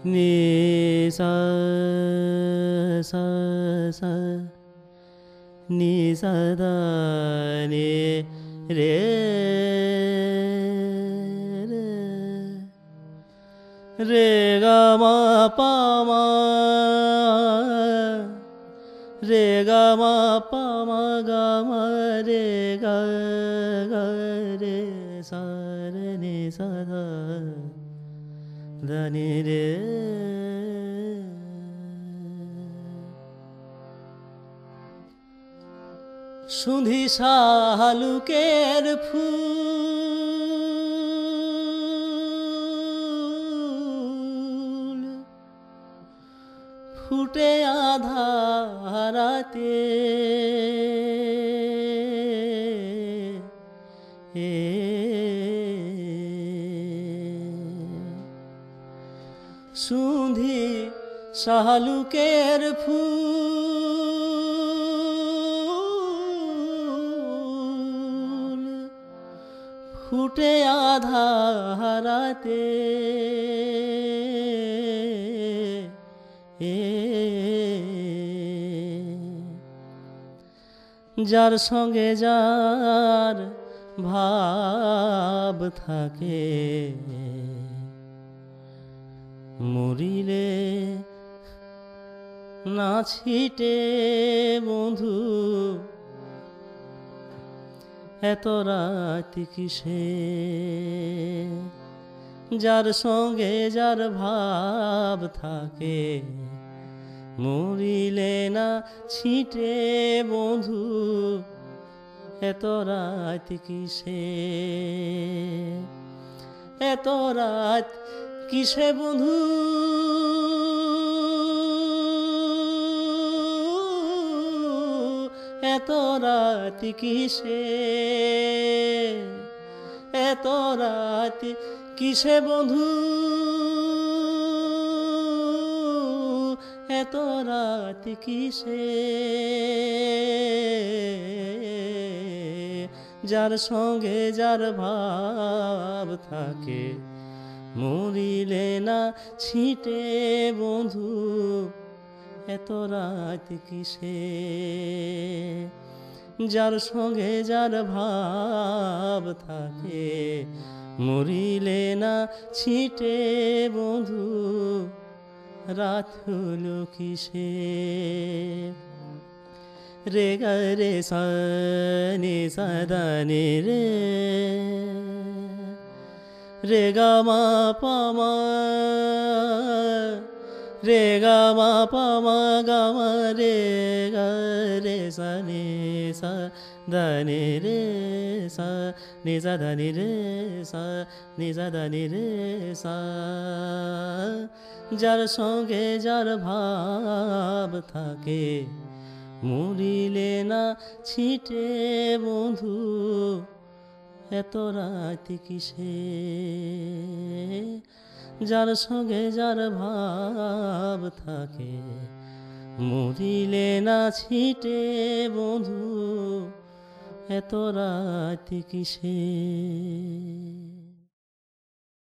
নি সা সা সা নি সা দা নি রে রে রে গা মা পা মা রে গা মা পা মা গা মা রে গা গা রে সা রে নি সা দা ধানি রে। সুধি শালুকের ফুল ফুটে আধারাতে সুধি শালুকের ফুল ফুটে আধারাতে যার সঙ্গে যার ভাব থাকে মরিলে না ছিটে বন্ধু এত রাত কিসে। যার সঙ্গে যার ভাব থাকে মরিলে না ছিটে বন্ধু এত রাত কিসে। এত রাত কিসে বন্ধু এত রাত কিসে। এত রাত কিসে বন্ধু এত রাত কিসে। যার সঙ্গে যার ভাব থাকে মরিলে না ছিটে বন্ধু এত রাত কিসে। যার সঙ্গে যার ভাব থাকে মরিলে না ছিটে বন্ধু রাত হলো কিসে। রে গা রে সা নি সা দা নি রে রে গা মা পা মা রে গা মা পা মা গা মা রে গা রে সা নি সা দা নি রে সা নি সা দা নি রে সা নি সা দা নি রে সা। যার সঙ্গে যার ভাব থাকে মরিলে না ছিটে বন্ধু এত রাত কিসে। যার সঙ্গে যার ভাব থাকে মরিলে না ছিটে বন্ধু এত রাত কিসে।